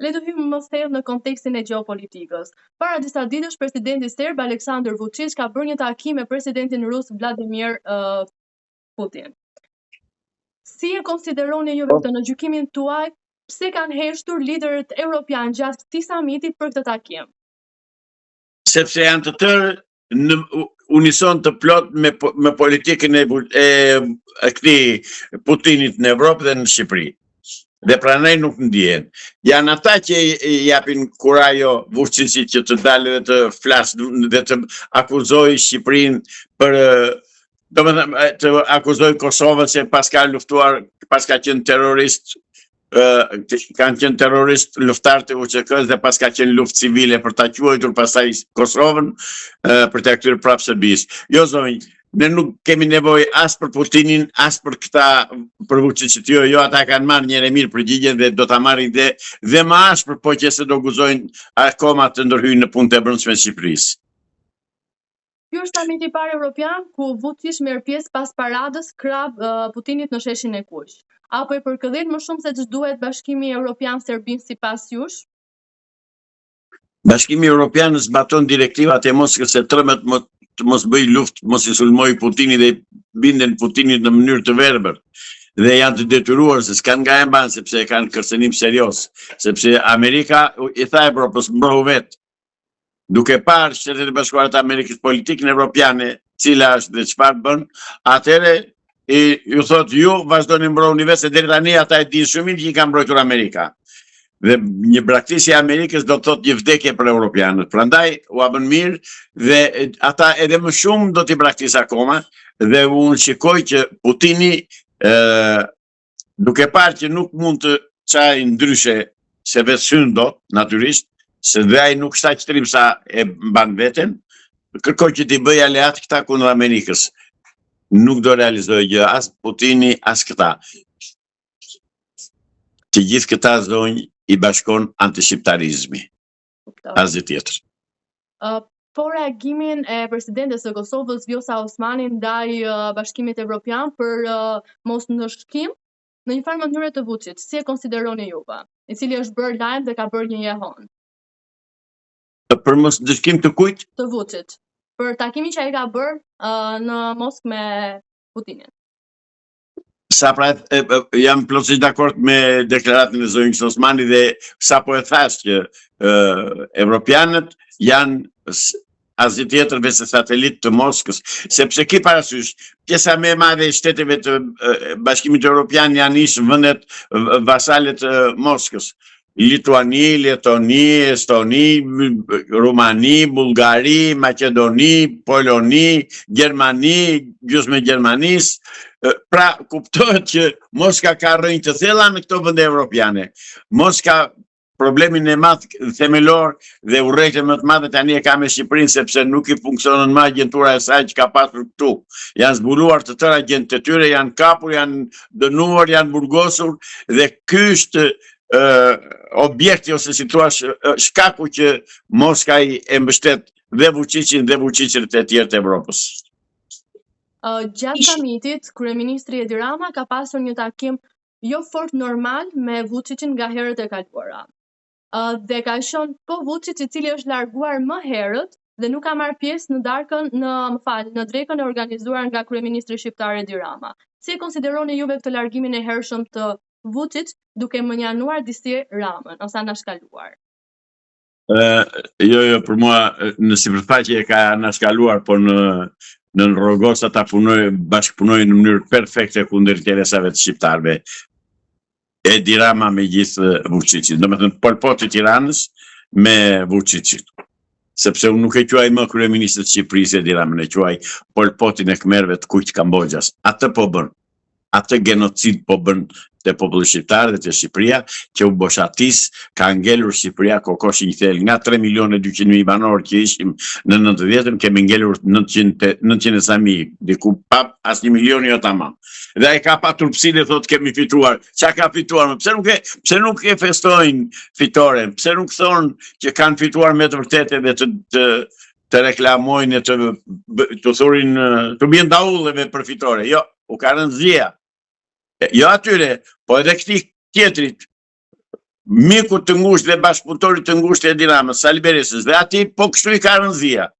Le të hymë më thellë në kontekstin e gjeopolitikës. Para disa ditësh, presidenti serb Aleksandar Vučić ka bërë një takim me presidentin rus Vladimir Putin. Si e konsideroni ju këtë në gjykimin tuaj, pse kanë heshtur liderët evropian gjatë këtij samiti për këtë takim? Sepse janë të tërë në unison të plot me politikën e këtij Putinit në Evropë dhe në Shqipëri. Dhe pranaj nuk ndihen. Janë ata që japin kurajo Vučićit që të dalë dhe të flasë dhe të akuzojë Shqipërinë për të akuzojë Kosovën se pas ka luftuar, pas ka qenë terrorist, kanë qenë terrorist luftar të UÇK-s dhe pas ka qenë luftë civile për ta quajtur pastaj Kosovën për ta kthyer prapë Serbisë. Jo zonjë, ne nuk kemi nevojë as për Putinin, as për këta për Vučićit, jo, ata kanë marrë njëre mirë përgjigjen dhe do ta marrin dhe më ashpër po që se do guzojnë akoma të ndërhyjnë në punët e brendshme të Shqipërisë. Ky është samiti i parë evropian ku Vučić merr pjesë pas paradës krah Putinit në sheshin e Kuq. Apo e përkëdhet më shumë se ç'duhet Bashkimi Evropian Serbinë sipas jush? Bashkimi Evropian zbaton direktivat e Moskës se tërmet të mos bëj luftë, mos i sulmoj Putinin dhe binden Putinit në mënyrë të verbër. Dhe janë të detyruar se s'kan nga e mban sepse e kanë kërcënim serioz, sepse Amerika i tha Evropës mbrohu vetë. Duke parë Shtetet e Bashkuara të Amerikës politikën evropiane, cila është dhe çfarë bën, atëherë ju thotë ju vazhdoni mbrojeni vetë se deri tani ata e dinë shumë mirë që i ka mbrojtur Amerika. Dhe një braktisje e Amerikës do të thotë një vdekje për europianët. Prandaj u bën mirë dhe ata edhe më shumë do t'i braktisë akoma dhe unë shikoj që Putini duke parë që nuk mund të çajë ndryshe se vetë syn dot, natyrisht, se dhe ai nuk shta qëtërim sa e mban veten, kërkoj që t'i bëj aleat këta kundër Amerikës. Nuk do realizoj gjë as Putini, as këta. Të gjithë këta zonjë i bashkon antishqiptarizmi. Asgjë tjetër. Po reagimin e presidentes së Kosovës Vjosa Osmani ndaj Bashkimit Evropian për mos ndëshkim në një farë mënyrë të Vučić, si e konsideroni juve, i cili është bërë lajm dhe ka bërë një jehon? Për mos ndëshkim të kujt? Të Vučić, për takimin që ai ka bërë në Moskë me Putinin. Sa pra jam plotësisht dakord me deklaratën e zonjës Osmani dhe sa po e thash që evropianët janë asgjë tjetër veç se satelit të Moskës, sepse ki parasysh, pjesa më e madhe e shteteve të Bashkimit Evropian janë ish vendet vasale të Moskës. Lituani, Letoni, Estoni, Rumani, Bullgari, Maqedoni, Poloni, Gjermani, gjysmë e Gjermanisë. Pra kuptohet që Moska ka rrënjë të thella në këto vende evropiane. Moska problemin e madh themelor dhe urrejtje më të madhe tani e ka me Shqipërinë sepse nuk i funksionon më agjentura e saj që ka pasur këtu. Janë zbuluar të tërë agjentët e tyre, janë kapur, janë dënuar, janë burgosur dhe ky është objekti ose si thua shkaku që Moska e mbështet dhe Vučićin dhe Vučićët e tjerë të Evropës. Gjatë samitit, kryeministri Edi Rama ka pasur një takim jo fort normal me Vučićin nga herët e kaluara. Dhe ka qenë po Vučić i cili është larguar më herët dhe nuk ka marrë pjesë në darkën në drekën e organizuar nga kryeministri shqiptar Edi Rama. Si e konsideroni juve këtë largimin e hershëm të Vučić duke më njanuar disi Ramën ose anashkaluar? Jo, për mua në sipërfaqe e ka anashkaluar, po në rrogos ata bashkëpunojnë në mënyrë perfekte kundër interesave të shqiptarëve. Edi Rama me gjithë Vučićin, domethënë Pol Pot i Tiranës me Vučićin. Sepse unë nuk e quaj më kryeministër të Shqipërisë Edi Ramën, e quaj Pol Potin e Khmerëve të Kuq Kambodžas. Atë po bën. Atë genocid po bën të popullit shqiptar dhe të Shqipëria, që u boshatis, ka ngelur Shqipëria kokoshin thellë. Nga 3.200.000 banor që ishim në 90-ën, kemi ngelur 900.000, diku pap as 1 milion jo tamam. Dhe ai ka patur turpsinë, thotë kemi fituar. Çka ka fituar? Pse nuk e festojnë fitoren? Pse nuk thonë që kanë fituar me të vërtetë dhe të reklamojnë, të thurin, të bien daulleve për fitore? Jo, u ka rënë zgjeja. Jo atyre, po edhe këtij tjetrit, miku të ngushtë dhe bashkëpunëtori të ngushtë e Edi Ramës, Sali Berisës, dhe ati po kështu i ka rëndësia.